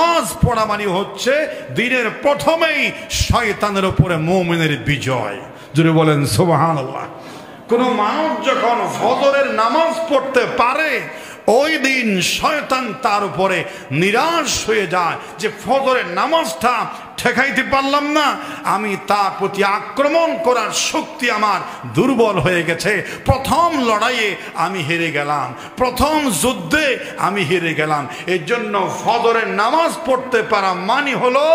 নামাজ পড়া মানে হচ্ছে দিনের প্রথমেই শয়তানের উপরে মুমিনের বিজয়। যদি বলেন সুবহানাল্লাহ। কোন মানুষ যখন ফজরের নামাজ পড়তে পারে ওই দিন শয়তান তার উপরে নিরাশ হয়ে যায় যে ফজরের নামাজটা ঠেকাইতে পারলাম না, আমি তার প্রতি আক্রমণ করার শক্তি আমার দুর্বল হয়ে গেছে, প্রথম লড়াইয়ে আমি হেরে গেলাম, প্রথম যুদ্ধে আমি হেরে গেলাম। এর জন্য ফজরের নামাজ পড়তে পারা মানে হলো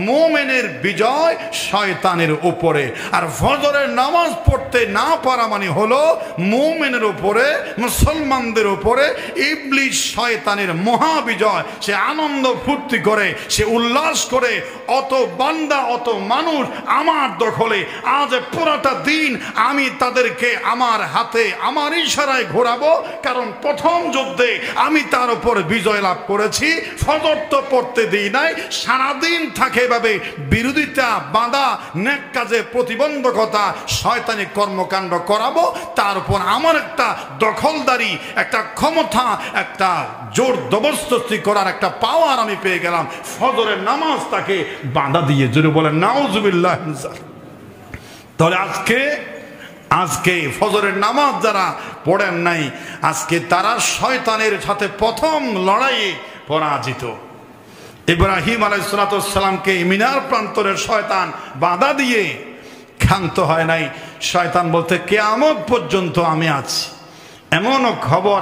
মুমিনের বিজয় শয়তানের উপরে। আর ফজরের নামাজ পড়তে না পারা মানে হলো মুমিনের উপরে, মুসলমানদের উপরে ইবলিস শয়তানের মহাবিজয়। সে আনন্দ ফুর্তি করে, সে উল্লাস করে, অত বান্দা অত মানুষ আমার দখলে, আজ পুরোটা দিন আমি তাদেরকে আমার হাতে আমার ইশারায় ঘোরাবো, কারণ প্রথম যুদ্ধে আমি তার উপর বিজয় লাভ করেছি, ফজর তো পড়তে দিই নাই, সারাদিন থাকে এভাবে বিরোধিতা, বাধা, নেক কাজে প্রতিবন্ধকতা, শয়তানি কর্মকাণ্ড করাবো, তার উপর আমার একটা দখলদারি, একটা ক্ষমতা, একটা জোর জবরদস্তি করার একটা পাওয়ার আমি পেয়ে গেলাম। ফজরের নামাজ তাকে বাধা দিয়ে, জোরে বলেন নাউজুবিল্লাহ। তাহলে আজকে ফজরের নামাজ যারা পড়েন নাই, আজকে তারা শয়তানের সাথে প্রথম লড়াইয়ে পরাজিত। ইব্রাহিম আলাইহিস সালামকে মিনার প্রান্তরের শয়তান বাধা দিয়ে ক্ষান্ত হয় নাই। শয়তান বলতে কিয়ামত পর্যন্ত আমি আছি, এমনও খবর।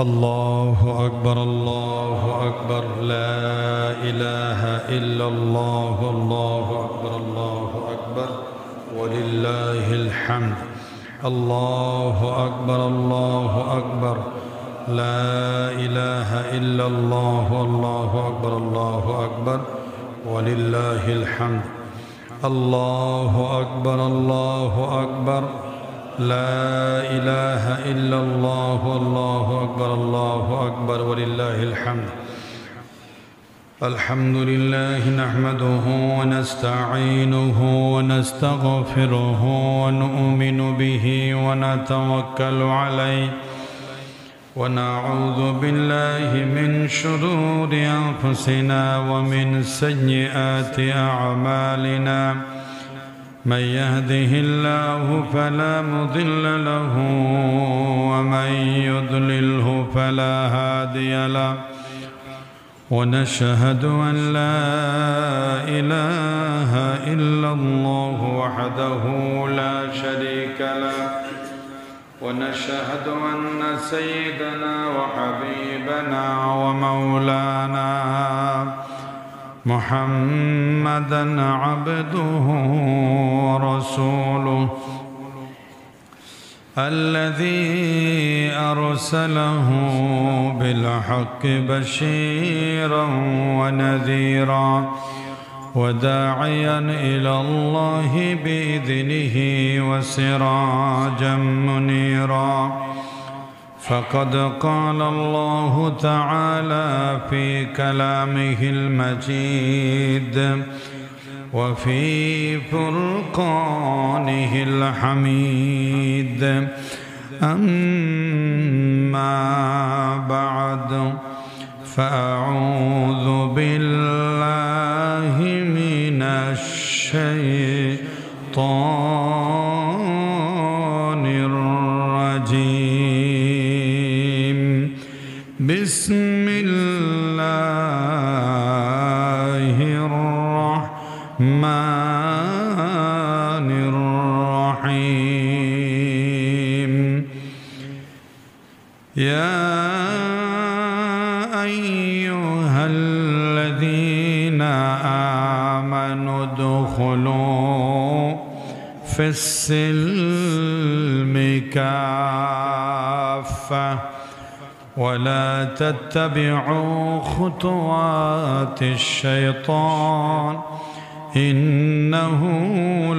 আল্লাহু আকবার, আল্লাহু আকবার, লা ইলাহা ইল্লাল্লাহ, আল্লাহু আকবার, আল্লাহু আকবার, ওয়ালিল্লাহিল হামদ। আল্লাহু আকবার, আল্লাহু আকবার, লা ইলাহা ইল্লাল্লাহ, আল্লাহু আকবার, আল্লাহু আকবার, ওয়ালিল্লাহিল হামদ। আল্লাহু আকবার, আল্লাহু আকবার, لا إله إلا الله، الله أكبر، الله أكبر، ولله الحمد. الحمد لله نحمده ونستعينه ونستغفره ونؤمن به ونتوكل عليه ونعوذ بالله من شرور أنفسنا ومن سيئات أعمالنا. من يهده الله فلا مضل له ومن يضلله فلا هادي له. ونشهد أن لا إله إلا الله وحده لا شريك له. ونشهد أن سيدنا وحبيبنا ومولانا محمدًا عبده ورسوله الذي أرسله بالحق بشيرًا ونذيرًا وداعيًا إلى الله بإذنه وسراجًا منيرًا. فقد قال الله تعالى في كلامه المجيد وفي فرقانه الحميد. أما بعد فأعوذ بالله من الشيطان الرجيم. بسم الله الرحمن الرحيم. يا أيها الذين آمنوا ادخلوا في السلم كافة ولا تتبعوا خطوات الشيطان إنه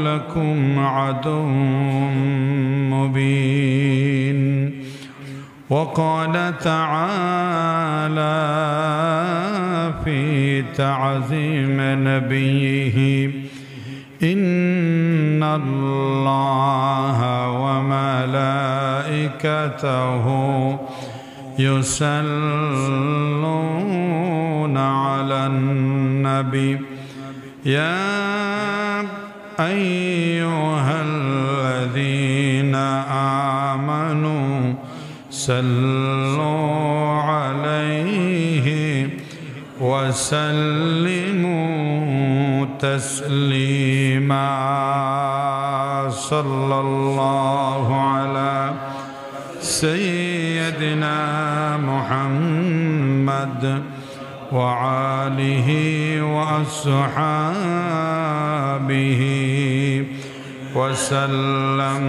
لكم عدو مبين. وقال تعالى في تعظيم نبيه إن الله وملائكته يصلون على النبي يا أيها الذين آمنوا صلوا عليه وسلموا تسليما صلى الله على سيدنا محمد وآله وأصحابه وسلم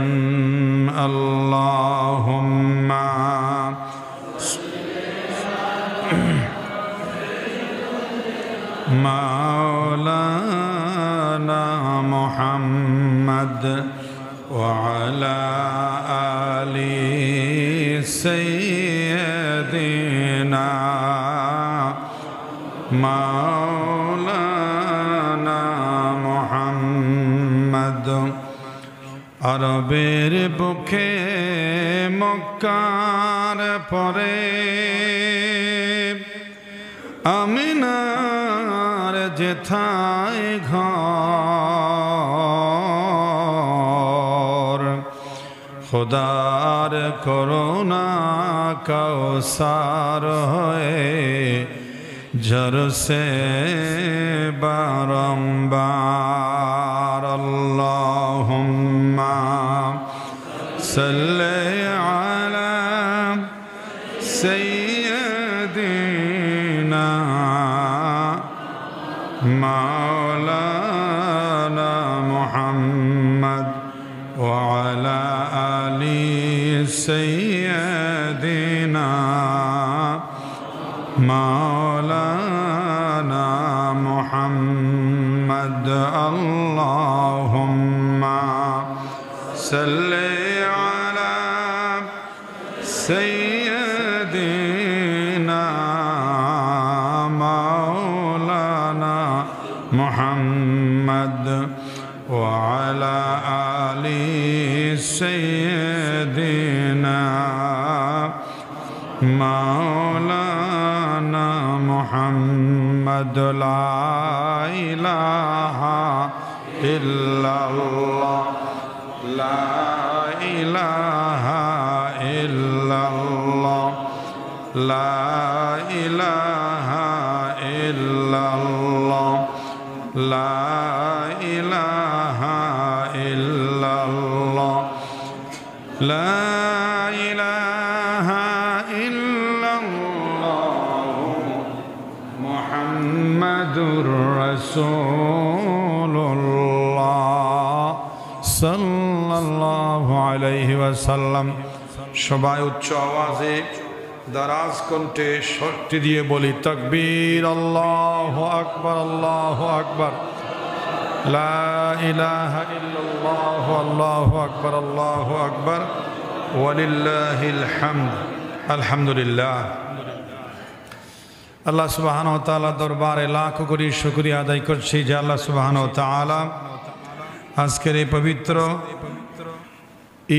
اللهم مولانا محمد وعلى آل سيدنا مولانا محمد আরবের বুকে মক্কার পরে আমিনার যেথায় ঘর খোদার করুণা কৌসার হয়ে ঝরসে বারংবার আল্লাহুম্মা সাল্লি আলা সাইয়্যিদিনা মাওলানা মুহাম্মদ ওয়া আলা আলি সাইয়্যিদিনা مولانا محمد اللهم صل على سيدنا مولانا محمد وعلى آل سيدنا مولانا محمد لا إله إلا الله لا إله إلا الله لا إله إلا الله لا إله إلا الله لا إله إلا الله محمد رسول الله صلى الله عليه وسلم সবাই উচ্চ আওয়াজে দারাজ কণ্ঠে শক্তি দিয়ে বলি তাকবীর আল্লাহু আকবার আল্লাহু আকবার লা ইলাহা ইল্লাল্লাহু আল্লাহু আকবার আল্লাহু আকবার ওয়ালিল্লাহিল হামদ আলহামদুলিল্লাহ। আল্লাহ সুবহানাহু ওয়া তাআলা দরবারে লাখ কোটি শুকরিয়া আদায় করছি যে আল্লাহ সুবহানাহু ওয়া তাআলা আজকের এই পবিত্র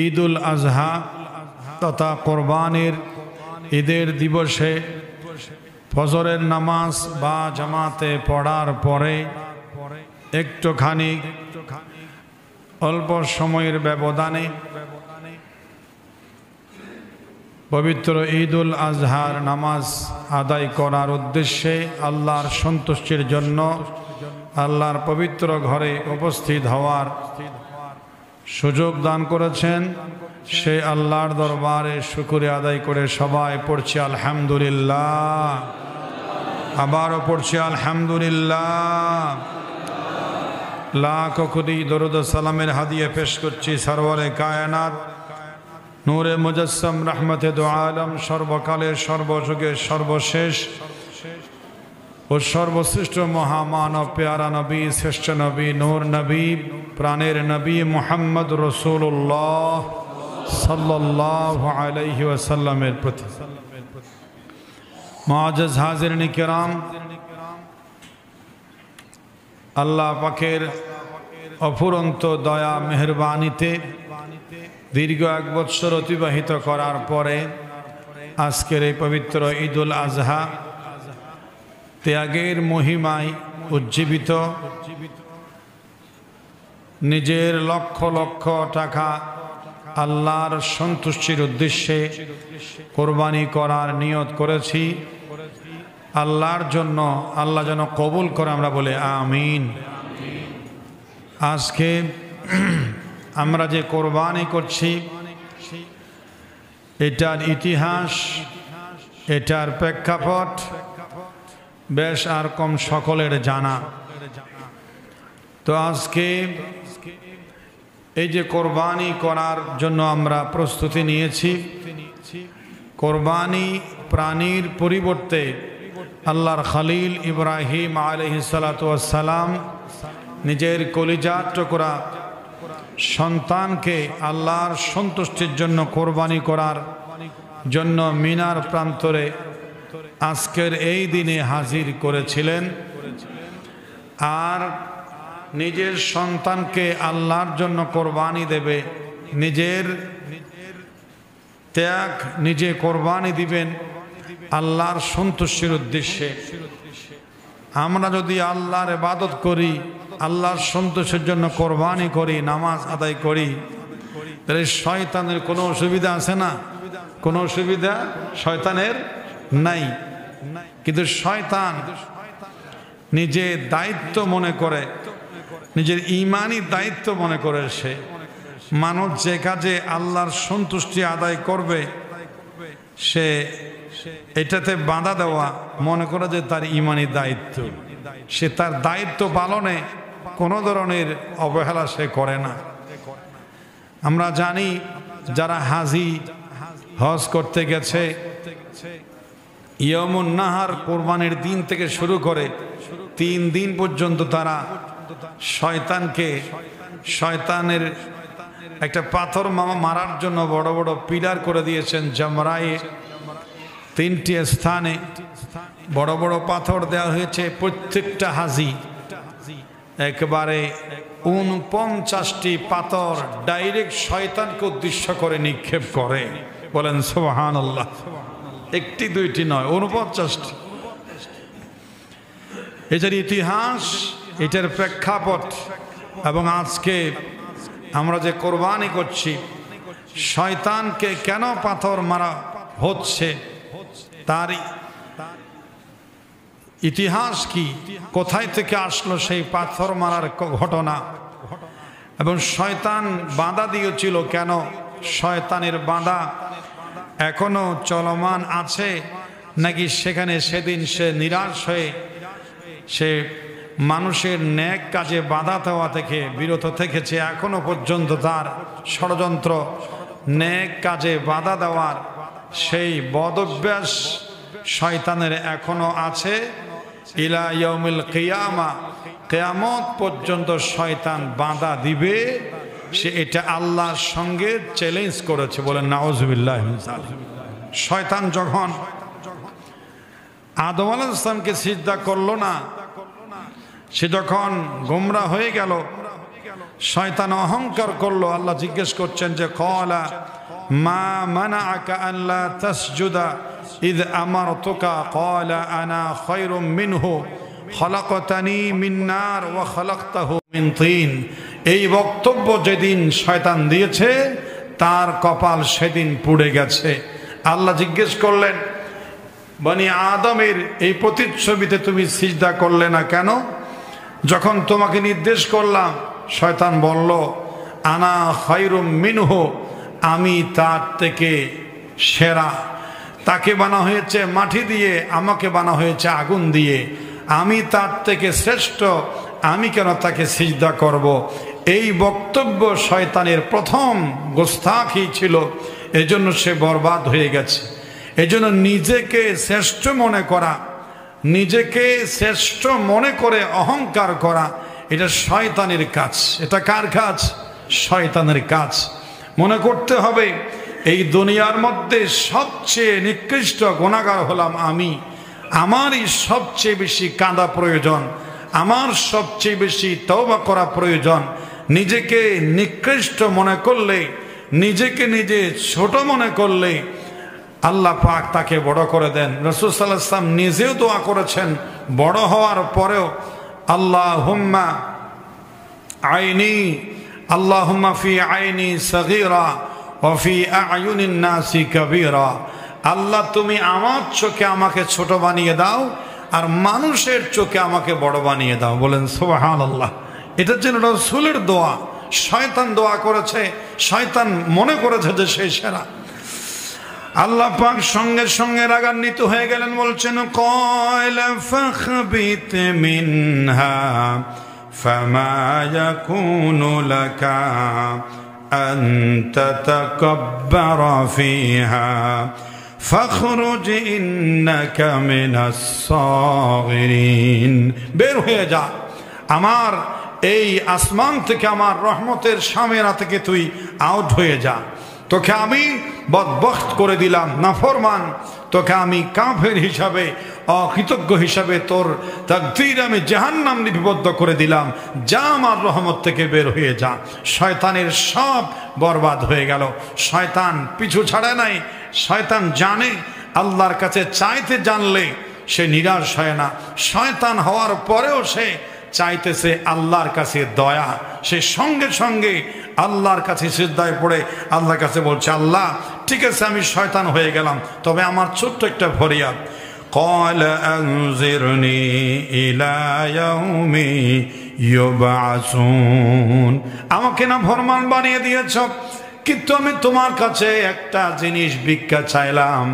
ঈদুল আজহা তথা কোরবানির ঈদের দিবসে ফজরের নামাজ বা জামাতে পড়ার পরে একটুখানি অল্প সময়ের ব্যবধানে পবিত্র ঈদুল আজহার নামাজ আদায় করার উদ্দেশ্যে আল্লাহর সন্তুষ্টির জন্য আল্লাহর পবিত্র ঘরে উপস্থিত হওয়ার সুযোগ দান করেছেন। সে আল্লাহর দরবারে শুকরিয়া আদায় করে সবাই পড়ছি আলহামদুলিল্লাহ, আবারও পড়ছি আলহামদুলিল্লাহ। লাখ কোটি দরুদ সালামের হাদিয়া পেশ করছি সরওয়ারে কায়নাত নূরে মুজাসসাম রহমতে দু আলম সর্বকালের সর্বযুগের সর্বশেষ ও সর্বশ্রেষ্ঠ মহামানব পেয়ারা নবী শ্রেষ্ঠ নবী নূর নবী প্রাণের নবী মুহাম্মদ রাসূলুল্লাহ সাল্লাল্লাহু আলাইহি ওয়াসাল্লামের প্রতি। মুআজ্জাজ হাজিরিন কিরাম, আল্লাহ পাকের অফুরন্ত দয়া মেহেরবানিতে দীর্ঘ 1 বৎসর অতিবাহিত করার পরে আজকের এই পবিত্র ঈদুল আজহা ত্যাগের মহিমায় উজ্জীবিত, নিজের লক্ষ লক্ষ টাকা আল্লাহর সন্তুষ্টির উদ্দেশ্যে কোরবানি করার নিয়ত করেছি। আল্লাহর জন্য, আল্লাহ যেন কবুল করে, আমরা বলে আমিন। আজকে আমরা যে কোরবানি করছি এটার ইতিহাস, এটার প্রেক্ষাপট বেশ আর কম সকলের জানা। তো আজকে এই যে কোরবানি করার জন্য আমরা প্রস্তুতি নিয়েছি, কোরবানি প্রাণীর পরিবর্তে আল্লাহর খলিল ইব্রাহিম আলাইহিস সালাতু ওয়াস সালাম নিজের কলিজার টুকরা সন্তানকে আল্লাহর সন্তুষ্টির জন্য কোরবানি করার জন্য মিনার প্রান্তরে আজকের এই দিনে হাজির করেছিলেন। আর নিজের সন্তানকে আল্লাহর জন্য কোরবানি দেবে, নিজের ত্যাগ নিজে কোরবানি দিবেন আল্লাহর সন্তুষ্টির উদ্দেশ্যে। আমরা যদি আল্লাহর ইবাদত করি, আল্লাহর সন্তোষের জন্য কোরবানি করি, নামাজ আদায় করি, তাহলে শয়তানের কোনো অসুবিধা আছে না? কোনো অসুবিধা শয়তানের নাই। কিন্তু শয়তান নিজে দায়িত্ব মনে করে, নিজের ঈমানি দায়িত্ব মনে করে সে মানুষ যে কাজে আল্লাহর সন্তুষ্টি আদায় করবে সে এটাতে বাধা দেওয়া মনে করে যে তার ঈমানি দায়িত্ব। সে তার দায়িত্ব পালনে কোনো ধরনের অবহেলা সে করে না। আমরা জানি যারা হাজি হজ করতে গেছে, ইয়ামুন নাহার কোরবানির দিন থেকে শুরু করে 3 দিন পর্যন্ত তারা শয়তানের একটা পাথর মারার জন্য বড় বড় পিলার করে দিয়েছেন। জামরায়ে 3টি স্থানে বড় বড় পাথর দেওয়া হয়েছে। প্রত্যেকটা হাজি একবারে 49টি পাথর ডাইরেক্ট শয়তানকে উদ্দেশ্য করে নিক্ষেপ করে। বলেন সুবহানাল্লাহ। 1টি 2টি নয়, 49টি। এটার ইতিহাস, এটার প্রেক্ষাপট এবং আজকে আমরা যে কোরবানি করছি শয়তানকে কেন পাথর মারা হচ্ছে, তার ইতিহাস কি, কোথায় থেকে আসলো সেই পাথর মারার ঘটনা, এবং শয়তান বাধা দিয়েছিল কেন, শয়তানের বাধা এখনো চলমান আছে নাকি সেখানে সেদিন সে নিরাশ হয়ে সে মানুষের ন্যাক কাজে বাধা দেওয়া থেকে বিরত থেকেছে। এখনো পর্যন্ত তার ষড়যন্ত্র ন্যাক কাজে বাধা দেওয়ার সেই বদঅভ্যাস শয়তানের এখনো আছে। ইলা ইয়াউমিল কিয়ামা, কিয়ামত পর্যন্ত শয়তান বাধা দিবে। সে এটা আল্লাহর সঙ্গে চ্যালেঞ্জ করেছে। বলেন নাউজুবিল্লাহ। শয়তান যখন আদম আলাইহিস সালামকে সিজদা করলো না, সে যখন গোমরাহ হয়ে গেল, শয়তান অহংকার করলো। আল্লাহ জিজ্ঞেস করছেন যে ক্বালা মা মানাআকা আল্লা তাসজুদা ইয আমারতুকা ক্বালা আনা খায়রুম মিনহু খলাকতানি মিন নার ওয়া খলাকতাহু মিন তিন। এই বক্তব্য যেদিন শয়তান দিয়েছে তার কপাল সেদিন পুড়ে গেছে। আল্লাহ জিজ্ঞেস করলেন বনি আদমের এই প্রতিচ্ছবিতে তুমি সিজদা করলে না কেন? যখন তোমাকে নির্দেশ করলাম, শয়তান বলল আনা খায়রুম মিনহু, আমি তার থেকে সেরা। তাকে বানা হয়েছে মাটি দিয়ে, আমাকে বানা হয়েছে আগুন দিয়ে। আমি তার থেকে শ্রেষ্ঠ, আমি কেন তাকে সিজদা করব? এই বক্তব্য শয়তানের প্রথম গোস্তাখি ছিল। এজন্য সে বরবাদ হয়ে গেছে। এজন্য নিজেকে শ্রেষ্ঠ মনে করা, নিজেকে শ্রেষ্ঠ মনে করে অহংকার করা, এটা শয়তানের কাজ। এটা কার কাজ? শয়তানের কাজ। মনে করতে হবে এই দুনিয়ার মধ্যে সবচেয়ে নিকৃষ্ট গুনাহগার হলাম আমি। আমারই সবচেয়ে বেশি কাঁদা প্রয়োজন, আমার সবচেয়ে বেশি তওবা করা প্রয়োজন। নিজেকে নিকৃষ্ট মনে করলে, নিজেকে নিজে ছোট মনে করলে আল্লাহ পাক তাকে বড় করে দেন। রাসূল সাল্লাল্লাহু আলাইহি ওয়াসাল্লাম নিজেও দোয়া করেছেন বড় হওয়ার পরেও, আল্লাহুম্মা আইনি, আল্লাহুম্মা ফি আইনি সাগীরা ওয়া ফি আ'য়ুনিন নাসি কাবীরা। আল্লাহ তুমি আমার চোখে আমাকে ছোট বানিয়ে দাও আর মানুষের চোখে আমাকে বড় বানিয়ে দাও। বলেন সুবহানাল্লাহ। এটার জন্য রাসূলের দোয়া, শয়তান দোয়া করেছে, শয়তান মনে করেছে যে সে সেরা। আল্লাহ পাক সঙ্গে সঙ্গে রাগান্বিত হয়ে গেলেন, বলছেন ক্বালা ফাখবিত মিনহা ফামা ইয়াকুনু লাকা আন তাতাকাব্বারা ফিহা ফাখরুজ ইন্নাকা মিনাস সাগিরিন। বের হয়ে যা, আমার এই আসমান থেকে, আমার রহমতের সামেরা থেকে তুই আউট হয়ে যা। তোকে আমি বদবখত করে দিলাম, নাফরমান, তোকে আমি কাফের হিসাবে, অকৃতজ্ঞ হিসাবে তোর তাকদীর আমি জাহান্নাম লিপিবদ্ধ করে দিলাম। যা আমার রহমত থেকে বের হয়ে যা। শয়তানের সব বরবাদ হয়ে গেল। শয়তান পিছু ছাড়ে নাই। শয়তান জানে আল্লাহর কাছে চাইতে জানলে সে নিরাশ হয় না। শয়তান হওয়ার পরেও সে চাইতেছে আল্লাহর কাছে দয়া। সে সঙ্গে সঙ্গে আল্লাহর কাছে সিজদায় পড়ে আল্লাহর কাছে বলছে, আল্লাহ ঠিক আছে আমি শয়তান হয়ে গেলাম, তবে আমার ছোট্ট একটা ফরিয়াদ। ক্বালা আনজিরনি ইলা ইয়াউমি ইউবআসুন। আমাকে না ফরমান বানিয়ে দিয়েছ, কিন্তু আমি তোমার কাছে একটা জিনিস ভিক্ষা চাইলাম।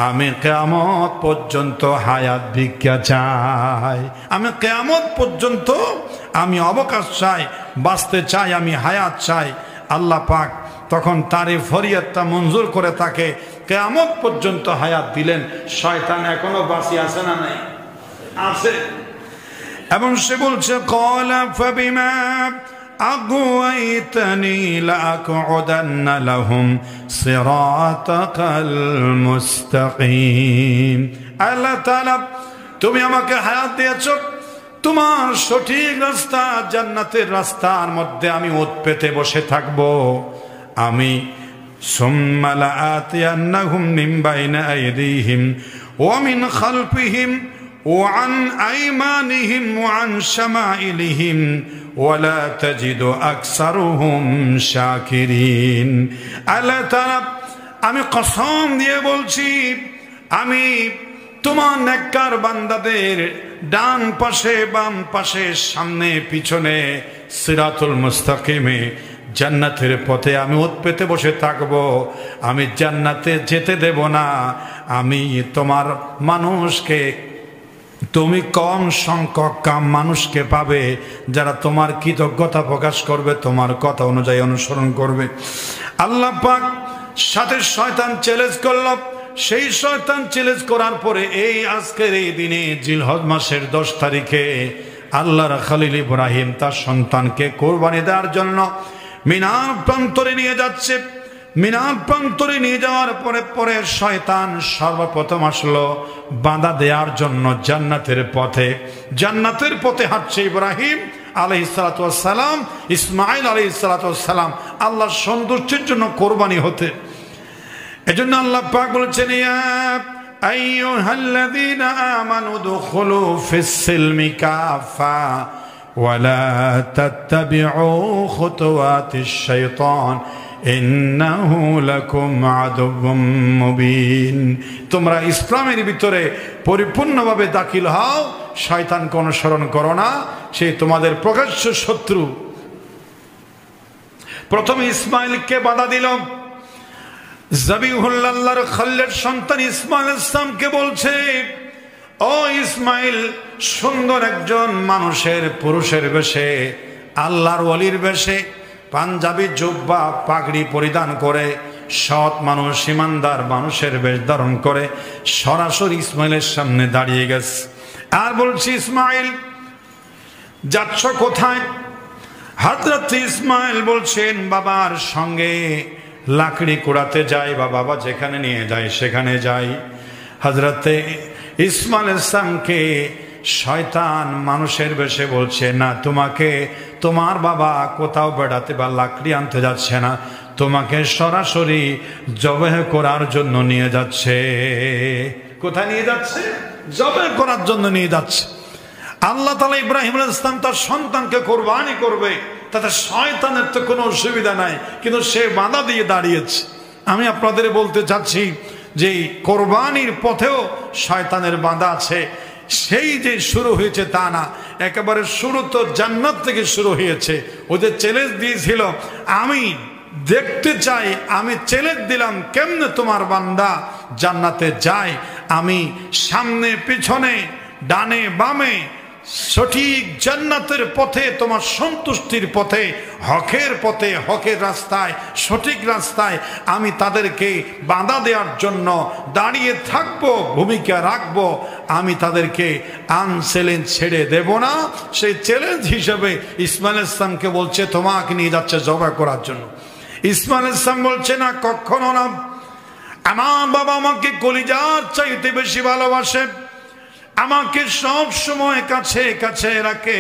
আমি কিয়ামত পর্যন্ত হায়াত ভিক্ষা চাই। আমি কিয়ামত পর্যন্ত আমি অবকাশ চাই, বাঁচতে চাই, আমি হায়াত চাই। আল্লাহ পাক তখন তার এই ফরিয়াদটা মঞ্জুর করে তাকে কিয়ামত পর্যন্ত হায়াত দিলেন। শয়তান এখনো বাঁচিয়ে আছে না নাই? আছে। এবং সে বলছে ক্বালা ফাবিমা আগুয়াইতানি লাআকউদান্না লাহুম সিরাতাকাল মুস্তাকিম। আল্লাহ তাআলা তুমি আমাকে হায়াত দিয়েছো, তোমার সঠিক রাস্তা জান্নাতের রাস্তার মধ্যে আমি ওত পেতে বসে থাকবো। আমি সুম্মা লাআতিয়ান্নাহুম মিন বাইনা আইদিহিম ওয়া মিন খালফিহিম ওয়া আন আইমানিহিম ওয়া আন শামাইলিহিম ওয়ালা তাজিদু আকসারুহুম শাকিরিন। আল্লাহ তাআলা আমি কসম দিয়ে বলছি, আমি তোমার নেককার বান্দাদের ডান পাশে, বাম পাশে, সামনে, পিছনে সিরাতুল মুস্তাকিমে জান্নাতের পথে আমি ওত পেতে বসে থাকবো। আমি জান্নাতে যেতে দেব না। আমি তোমার মানুষকে, তুমি কম সংখ্যক কাম মানুষকে পাবে যারা তোমার কৃতজ্ঞতা প্রকাশ করবে, তোমার কথা অনুযায়ী অনুসরণ করবে। আল্লাহ পাক সাথে শয়তান চ্যালেঞ্জ করল। সেই শয়তান চ্যালেঞ্জ করার পরে এই আজকের এই দিনে জিলহজ মাসের 10 তারিখে আল্লাহর খলিল ইব্রাহিম তার সন্তানকে কোরবানি দেওয়ার জন্য মিনার প্রান্তরে নিয়ে যাচ্ছে। মিনার প্রান্তরে নিয়ে যাওয়ার পরে পরে শয়তান সর্বপ্রথম আসলো বাধা দেওয়ার জন্য জান্নাতের পথে। জান্নাতের পথে হাঁটছে ইব্রাহিম আলাইহিস সালাতু ওয়াস সালাম, ইসমাঈল আলাইহিস সালাতু ওয়াস সালাম আল্লাহর সন্তুষ্টির জন্য কোরবানি হতে। এজন্য আল্লাহ পাক বলেছেন, ইয়া আইয়ুহাল্লাযীনা আমানু দুখুলু ফিস সিলমি কাফা ওয়ালা তাত্তাবিউ খুতুওয়াতিশ শাইতান ইন্নাহু লাকুম আদুউম মুবিন। তোমরা ইসলামের ভিতরে পরিপূর্ণভাবে দাখিল হও, শয়তানকে অনুসরণ করো না, সে তোমাদের প্রকাশ্য শত্রু। প্রথমে ইসমাঈলকে বাধা দিল। যাবিহুল্লাহ আল্লাহর খলিলের সন্তান ইসমাঈল আলাইহিস সালামকে বলছে, ও ইসমাঈল, সুন্দর একজন মানুষের, পুরুষের বেশে, আল্লাহর ওলির বেশে, পাঞ্জাবি জুব্বা পাগড়ি পরিধান করে, সৎ মানুষ, ইমানদার মানুষের বেশ ধারণ করে সরাসরি ইসমাঈলের সামনে দাঁড়িয়ে গেছে। আর বলছি, ইসমাঈল যাচ্ছ কোথায়? হযরত ইসমাঈল বলছেন, বাবার সঙ্গে লাকড়ি কুড়াতে যাই, বা বাবা যেখানে নিয়ে যায় সেখানে যাই। হযরতে ইসমাঈল আলাইহিস সালামকে শয়তান মানুষের বেশে বলছে, না, তোমাকে তোমার বাবা কোথাও বেড়াতে বা লাকড়ি আনতে যাচ্ছে না, তোমাকে সরাসরি জবেহ করার জন্য নিয়ে যাচ্ছে। কোথায় নিয়ে যাচ্ছে? জবেহ করার জন্য নিয়ে যাচ্ছে। আল্লাহ তাআলা ইব্রাহিম আলাইহিস সালাম তার সন্তানকে কোরবানি করবে, তাতে শয়তানের তো কোনো অসুবিধা নাই, কিন্তু সে বাধা দিয়ে দাঁড়িয়েছে। আমি আপনাদের বলতে চাচ্ছি যে কোরবানির পথেও শয়তানের বাধা আছে। সেই যে শুরু হয়েছে তা না, একেবারে শুরু তো জান্নাত থেকে শুরু হয়েছে। ওদের চ্যালেঞ্জ দিয়েছিল, আমি দেখতে চাই, আমি চ্যালেঞ্জ দিলাম কেমনে তোমার বান্দা জান্নাতে যায়। আমি সামনে পিছনে ডানে বামে সঠিক জান্নাতের পথে, তোমার সন্তুষ্টির পথে, হকের পথে, হকের রাস্তায়, সঠিক রাস্তায় আমি তাদেরকে বাধা দেওয়ার জন্য দাঁড়িয়ে থাকবো, ভূমিকা রাখবো। আমি তাদেরকে চ্যালেঞ্জ ছেড়ে দেব না। সেই চ্যালেঞ্জ হিসেবে ইসমাইল ইসলামকে বলছে তোমাকে নিয়ে যাচ্ছে জবাই করার জন্য। ইসমাইল ইসলাম বলছে না, কখনো না, আমার বাবা আমাকে কলিজার চাইতে বেশি ভালোবাসে, আমাকে সব সময় কাছে কাছে রাখে,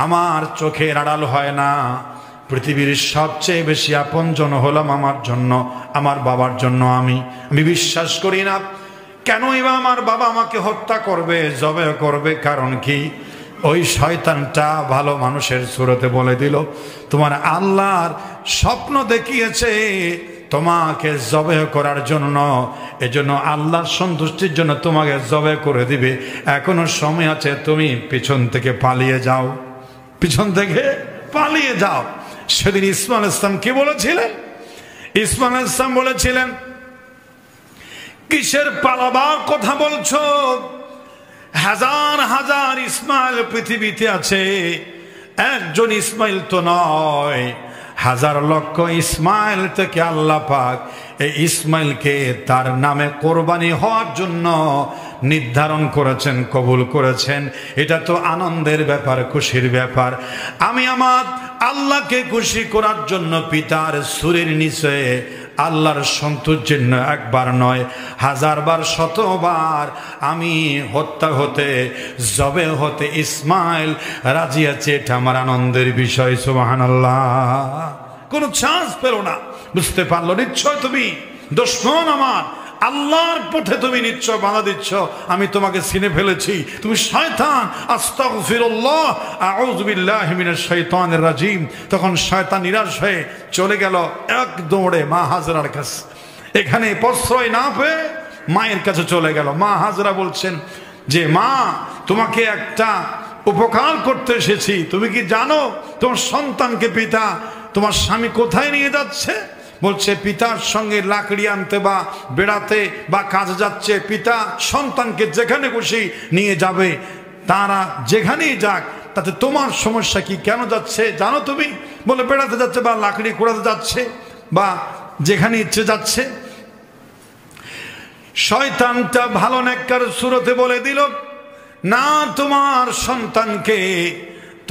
আমার চোখের আড়াল হয় না। পৃথিবীর সবচেয়ে বেশি আপনজন হলাম আমার জন্য, আমার বাবার জন্য। আমি বিশ্বাস করি না কেনই বা আমার বাবা আমাকে হত্যা করবে, জবাই করবে। কারণ কি? ওই শয়তানটা ভালো মানুষের সুরতে বলে দিল, তোমার আল্লাহর স্বপ্ন দেখিয়েছে তোমাকে জবাই করার জন্য, এজন্য আল্লাহর সন্তুষ্টির জন্য তোমাকে জবাই করে দিবে। এখনো সময় আছে, তুমি পিছন থেকে পালিয়ে যাও, পিছন থেকে পালিয়ে যাও। সেদিন ইসমাইল ইসলাম কি বলেছিলেন? ইসমাইল ইসলাম বলেছিলেন, কিসের পালাবার কথা বলছো? হাজার হাজার ইসমাইল পৃথিবীতে আছে, একজন ইসমাইল তো নয়, হাজার লক্ষ ইসমাইল থেকে আল্লাহ পাক এই ইসমাইলকে তার নামে কোরবানি হওয়ার জন্য নির্ধারণ করেছেন, কবুল করেছেন। এটা তো আনন্দের ব্যাপার, খুশির ব্যাপার। আমি আমার আল্লাহকে খুশি করার জন্য পিতার সুরের নিচে আল্লাহর সন্তুষ্টির জন্য একবার নয়, হাজারবার, শতবার আমি হত্যা হতে, জবে হতে ইসমাইল রাজি আছে। এটা আমার আনন্দের বিষয়। সুবহানাল্লাহ। কোনো চান্স পেল না, বুঝতে পারলো নিশ্চয় তুমি দুশমন আমার, আল্লাহর পথে তুমি নিশ্চয় বাধা দিচ্ছ, আমি তোমাকে চিনে ফেলেছি, তুমি শয়তান। আস্তাগফিরুল্লাহ, আউযু বিল্লাহি মিনাশ শাইতানির রাজিম। তখন শয়তান নিরাশ হয়ে চলে গেল এক দৌড়ে মা হাজরার কাছে। এখানে প্রশ্রয় না পেয়ে মায়ের কাছে চলে গেল। মা হাজরা বলছেন যে, মা, তোমাকে একটা উপকার করতে এসেছি। তুমি কি জানো তোমার সন্তানকে পিতা তোমার স্বামী কোথায় নিয়ে যাচ্ছে? বলছে, পিতার সঙ্গে লাকড়ি আনতে বা বেড়াতে বা কাজে যাচ্ছে। পিতা সন্তানকে যেখানে খুশি নিয়ে যাবে, তারা যেখানেই যাক, তাতে তোমার সমস্যা কি? কেন যাচ্ছে জানো তুমি? বলে, বেড়াতে যাচ্ছে বা লাকড়ি কুড়াতে যাচ্ছে বা যেখানে ইচ্ছে যাচ্ছে। শয়তানটা ভালো নেককার সুরতে বলে দিল, না, তোমার সন্তানকে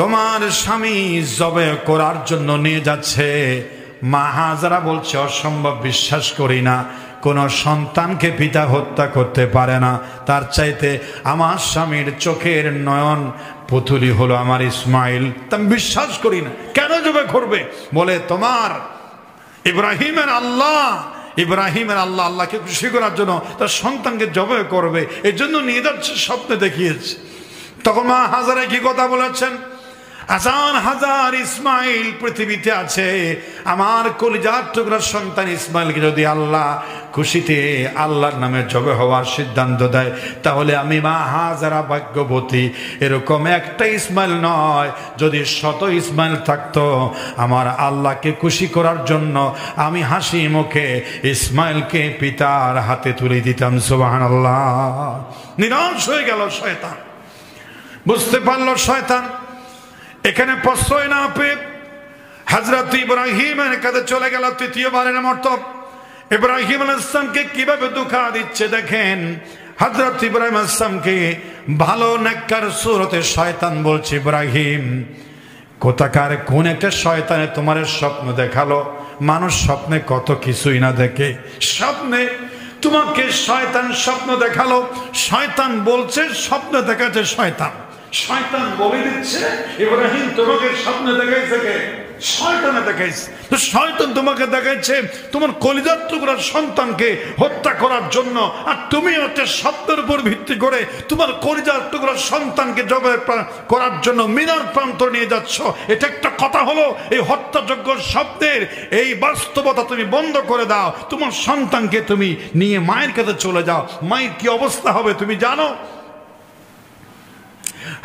তোমার স্বামী জবাই করার জন্য নিয়ে যাচ্ছে। মা হাজরা বলছে, অসম্ভব, বিশ্বাস করি না, কোন সন্তানকে পিতা হত্যা করতে পারে না। তার চাইতে আমার স্বামীর চোখের নয়ন পুতুলি হলো আমার ইসমাইল, তা আমি বিশ্বাস করি না। কেন জবাই করবে? বলে, তোমার ইব্রাহিমের আল্লাহ, আল্লাহকে খুশি করার জন্য তার সন্তানকে জবাই করবে, এর জন্য নিয়ে যাচ্ছে, স্বপ্নে দেখিয়েছে। তখন মা হাজারা কি কথা বলেছেন? হাজার হাজার ইসমাইল পৃথিবীতে আছে, আমার কলিজার টুকরার সন্তান ইসমাইলকে যদি আল্লাহ খুশিতে আল্লাহর নামে জবাই হওয়ার সিদ্ধান্ত দেয়, তাহলে আমি মা হাজারা ভাগ্যবতী। এরকম একটা ইসমাইল নয়, যদি শত ইসমাইল থাকতো, আমার আল্লাহকে খুশি করার জন্য আমি হাসি মুখে ইসমাইলকে পিতার হাতে তুলে দিতাম। সুবহানাল্লাহ। নিরাশ হয়ে গেল শয়তান, বুঝতে পারলো শয়তান এখানে প্রশ্রয় না পেয়ে হযরত ইব্রাহিমের কাছে চলে গেল তৃতীয়বারের মতো। ইব্রাহিম আলাইহিস সালামকে কিভাবে ধোঁকা দিচ্ছে দেখেন। হযরত ইব্রাহিম আলাইহিস সালামকে ভালো নেককার সুরতে শয়তান বলছে, ইব্রাহিম, কোথাকার কোন একটা শয়তানে তোমার স্বপ্ন দেখালো? মানুষ স্বপ্নে কত কিছুই না দেখে। স্বপ্নে তোমাকে শয়তান স্বপ্ন দেখালো, শয়তান বলছে স্বপ্ন দেখাচ্ছে শয়তান, শয়তান বলে দিচ্ছে ইব্রাহিম তোমাকে স্বপ্ন দেখাইছে কে? শয়তানে দেখাইছে। তো শয়তান তোমাকে দেখাইছে তোমার কলিজার টুকরার সন্তানকে হত্যা করার জন্য, আর তুমি হচ্ছে স্বপ্নের উপর ভিত্তি করে তোমার কলিজার টুকরার সন্তানকে জবাই করার জন্য মিনার প্রান্ত নিয়ে যাচ্ছ। এটা একটা কথা হলো? এই হত্যাযোগ্য স্বপ্নের এই বাস্তবতা তুমি বন্ধ করে দাও, তোমার সন্তানকে তুমি নিয়ে মায়ের কাছে চলে যাও। মায়ের কি অবস্থা হবে তুমি জানো?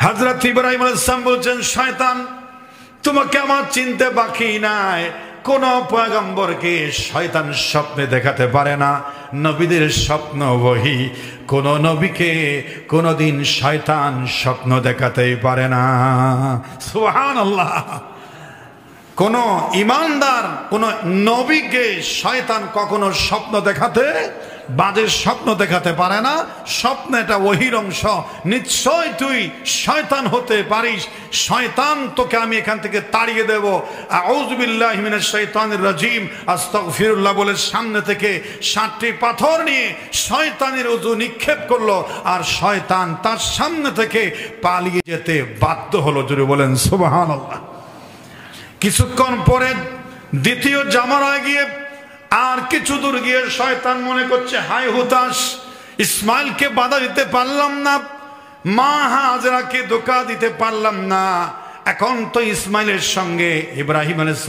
হযরত ইব্রাহিম আলাইহিস সালাম বলছেন, শয়তান তোমাকে আমার চিনতে বাকি নাই। কোন পয়গম্বরকে শয়তান স্বপ্নে দেখাতে পারে না, নবীদের স্বপ্ন বহি কোন নবীকে কোনদিন শয়তান স্বপ্ন দেখাতেই পারে না। সুবহানাল্লাহ। কোন ইমানদার কোন নবীকে শয়তান কখনো স্বপ্ন দেখাতে, বাজে স্বপ্ন দেখাতে পারে না। স্বপ্ন এটা ওহির অংশ। নিশ্চয় তুই শয়তান হতে পারিস, শয়তান তোকে আমি এখান থেকে তাড়িয়ে দেব। আউযু বিল্লাহি মিনাশ শাইতানির রাজিম, আস্তাগফিরুল্লাহ বলে সামনে থেকে 7টি পাথর নিয়ে শয়তানের ওযু নিক্ষেপ করলো, আর শয়তান তার সামনে থেকে পালিয়ে যেতে বাধ্য হলো। জোরে বলেন সুবহানাল্লাহ। কিছুক্ষণ পরে দ্বিতীয় জামারায় গিয়ে আর কিছু দূর গিয়ে শয়তান মনে করছে, হায় হুতাশ, ইসমাইলকে বাধা দিতে পারলাম না, মা হাজরাকে ধোঁকা দিতে পারলাম না, এখন তো ইসমাইলের সঙ্গে ইব্রাহিম আলাইহিস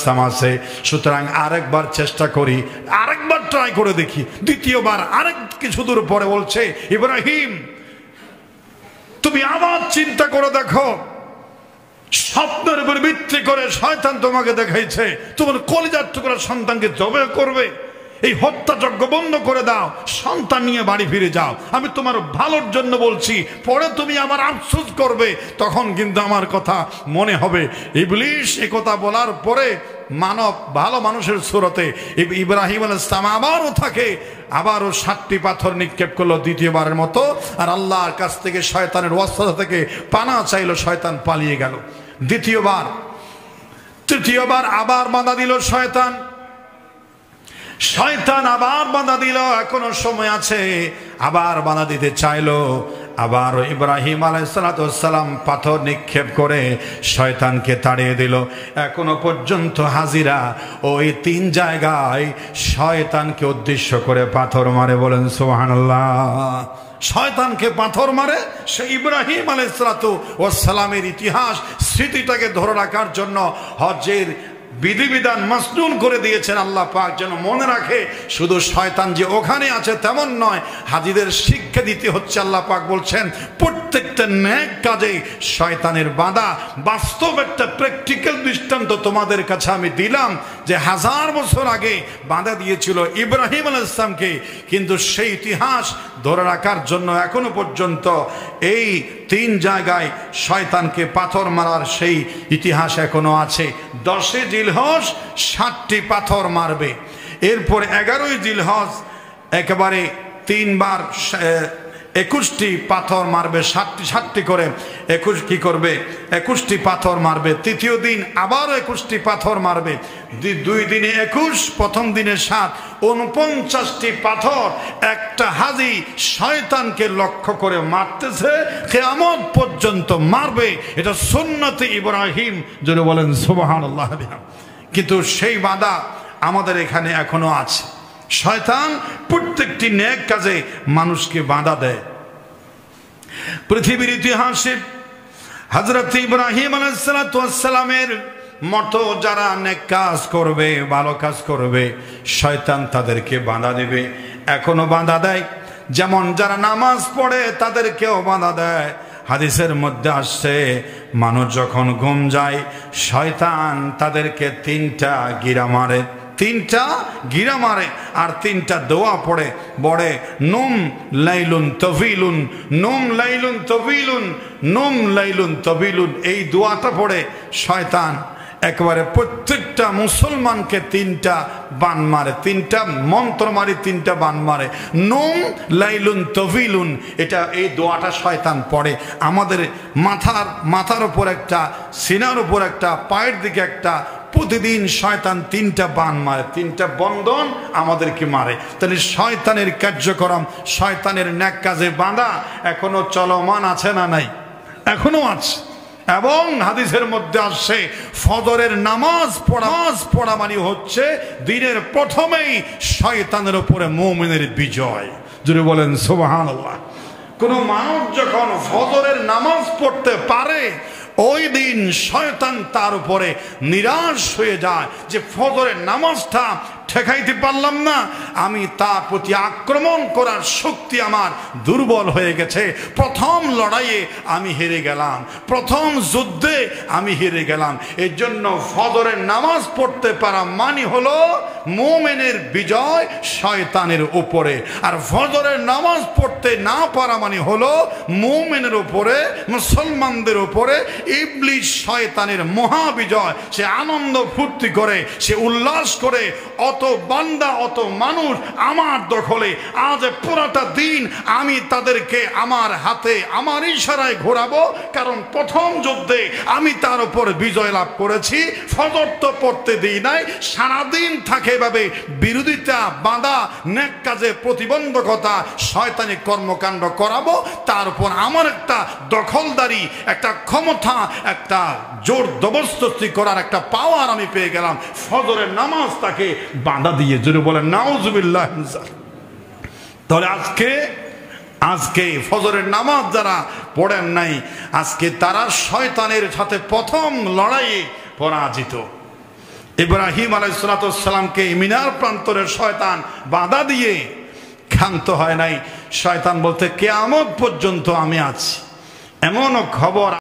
সালাম আছে, সুতরাং আরেকবার চেষ্টা করি, আরেকবার ট্রাই করে দেখি। দ্বিতীয়বার আরেক কিছু দূর পরে বলছে, ইব্রাহিম তুমি আবার চিন্তা করে দেখো, স্বপ্নের উপর ভিত্তি করে শয়তান তোমাকে দেখাইছে তোমার কলিজার টুকরা সন্তানকে জবাই করবে। এই হত্যাযজ্ঞ বন্ধ করে দাও, সন্তান নিয়ে বাড়ি ফিরে যাও। আমি তোমার ভালোর জন্য বলছি, পরে তুমি আমার আফসোস করবে, তখন কিন্তু আমার কথা মনে হবে। ইবলিস এই কথা বলার পরে মানব ভালো মানুষের সুরতে ইব্রাহিম আলাইহিস সালাম আবারও থাকে, আবারও 7টি পাথর নিক্ষেপ করলো দ্বিতীয়বারের মতো, আর আল্লাহর কাছ থেকে শয়তানের ওয়াসওয়াসা থেকে পানা চাইলো, শয়তান পালিয়ে গেল। দ্বিতীয়বার তৃতীয়বার আবার বাধা দিল শয়তান, শয়তান আবার বাধা দিল, এখনো সময় আছে, আবার বাধা দিতে চাইলো। আবার ইব্রাহিম আলাইহিস সালাম পাথর নিক্ষেপ করে শয়তানকে তাড়িয়ে দিল। এখনো পর্যন্ত হাজিরা ওই 3 জায়গায় শয়তানকে উদ্দেশ্য করে পাথর মারে। বলেন সুবহানাল্লাহ। শয়তানকে পাথর মারে। সে ইব্রাহিম আলাইহিস সালামের ইতিহাস স্মৃতিটাকে ধরে রাখার জন্য হজ্জের বিধিবিধান মাসনুন করে দিয়েছেন আল্লাহ পাক, যেন মনে রাখে শুধু শয়তান যে ওখানে আছে তেমন নয়, হাজিদের শিক্ষা দিতে হচ্ছে। আল্লাহ পাক বলছেন প্রত্যেকটা নেক কাজে শয়তানের বাধা। বাস্তব একটা প্র্যাকটিক্যাল দৃষ্টান্ত তোমাদের কাছে আমি দিলাম, যে 1000 বছর আগে বাধা দিয়েছিল ইব্রাহিম আলাইহিস সালামকে, কিন্তু সেই ইতিহাস ধরে রাখার জন্য এখনো পর্যন্ত এই 3 জায়গায় শয়তানকে পাথর মারার সেই ইতিহাস এখনো আছে। 10 জিলহজ 7টি পাথর মারবে, এরপর 11 জিলহজ একেবারে 3 বার 21টি পাথর মারবে, 7টি করে 21 কি করবে, 21টি পাথর মারবে। তৃতীয় দিন আবার 21টি পাথর মারবে। 2 দিনে 21, প্রথম দিনে 7, 49টি পাথর একটা হাজি শয়তানকে লক্ষ্য করে মারতেছে, কিয়ামত পর্যন্ত মারবে। এটা সুন্নতে ইব্রাহিম, যারা বলেন সুবহানাল্লাহ। কিন্তু সেই বাধা আমাদের এখানে এখনো আছে। শয়তান প্রত্যেকটি নেক কাজে মানুষকে বাধা দেয়। পৃথিবীর ইতিহাসে হযরত ইব্রাহিম আলাইহিস সালামের মতো যারা নেক কাজ করবে, ভালো কাজ করবে, শয়তান তাদেরকে বাধা দেবে, এখনো বাধা দেয়। যেমন যারা নামাজ পড়ে তাদেরকেও বাধা দেয়। হাদিসের মধ্যে আসছে, মানুষ যখন ঘুম যায় শয়তান তাদেরকে 3টা গিরা মারে, 3টা গিরা মারে, আর 3টা দোয়া পড়ে, বড়ে নুম লাইলুন তবিলুন, নুম লাইলুন তবিলুন, নুম লাইলুন তবিলুন। এই দোয়াটা পড়ে শয়তান একেবারে প্রত্যেকটা মুসলমানকে 3টা বান মারে, 3টা মন্ত্র মারি, 3টা বান মারে। নুম লাইলুন তবিলুন, এটা এই দোয়াটা শয়তান পড়ে। আমাদের মাথার উপর একটা, সিনার উপর একটা, পায়ের দিকে একটা, প্রতিদিন শয়তান 3টা বান মারে, 3টা বন্ধন আমাদেরকে মারে। তাহলে শয়তানের কার্যক্রম, শয়তানের ন্যাক কাজে বাঁধা এখনো চলমান আছে না নাই? এখনো আছে। এবং হাদিসের মধ্যে আসছে ফজরের নামাজ পড়া মানে হচ্ছে দিনের প্রথমেই শয়তানের উপরে মুমিনের বিজয়। যদি বলেন সুবহানাল্লাহ। কোন মানুষ যখন ফজরের নামাজ পড়তে পারে ওই দিন শয়তান তার উপরে নিরাশ হয়ে যায় যে ফজরের নামাজটা ঠেকাইতে পারলাম না, আমি তার প্রতি আক্রমণ করার শক্তি আমার দুর্বল হয়ে গেছে, প্রথম লড়াইয়ে আমি হেরে গেলাম, প্রথম যুদ্ধে আমি হেরে গেলাম। এর জন্য ফজরের নামাজ পড়তে পারা মানে হলো মুমিনের বিজয় শয়তানের উপরে। আর ফজরের নামাজ পড়তে না পারা মানে হলো মুমিনের উপরে, মুসলমানদের উপরে ইবলিস শয়তানের মহাবিজয়। সে আনন্দ ফুর্তি করে, সে উল্লাস করে, অত বান্দা অত মানুষ আমার দখলে, আজ পুরাটা দিন আমি তাদেরকে আমার হাতে আমার ইশারায় ঘোরাবো, কারণ প্রথম যুদ্ধে আমি তার উপর বিজয় লাভ করেছি, ফজর তো পড়তে দিই নাই, সারাদিন থাকে এভাবে বিরোধিতা, বাঁধা, নেক কাজে প্রতিবন্ধকতা, শয়তানি কর্মকাণ্ড করাবো, তার উপর আমার একটা দখলদারি, একটা ক্ষমতা, একটা জোর জবরদস্তি করার একটা পাওয়ার আমি পেয়ে গেলাম। ফজরের নামাজ তাকে বাধা দিয়ে, জোরে বলেন নাউজুবিল্লাহ। তাহলে আজকে ফজরের নামাজ যারা পড়েন নাই, আজকে তারা শয়তানের সাথে প্রথম লড়াইয়ে পরাজিত। ইব্রাহিম আলাইহিসসালামকে মিনার প্রান্তরের শয়তান বাধা দিয়ে ক্ষান্ত হয় নাই। শয়তান বলতে কিয়ামত পর্যন্ত আমি আছি, এমনও খবর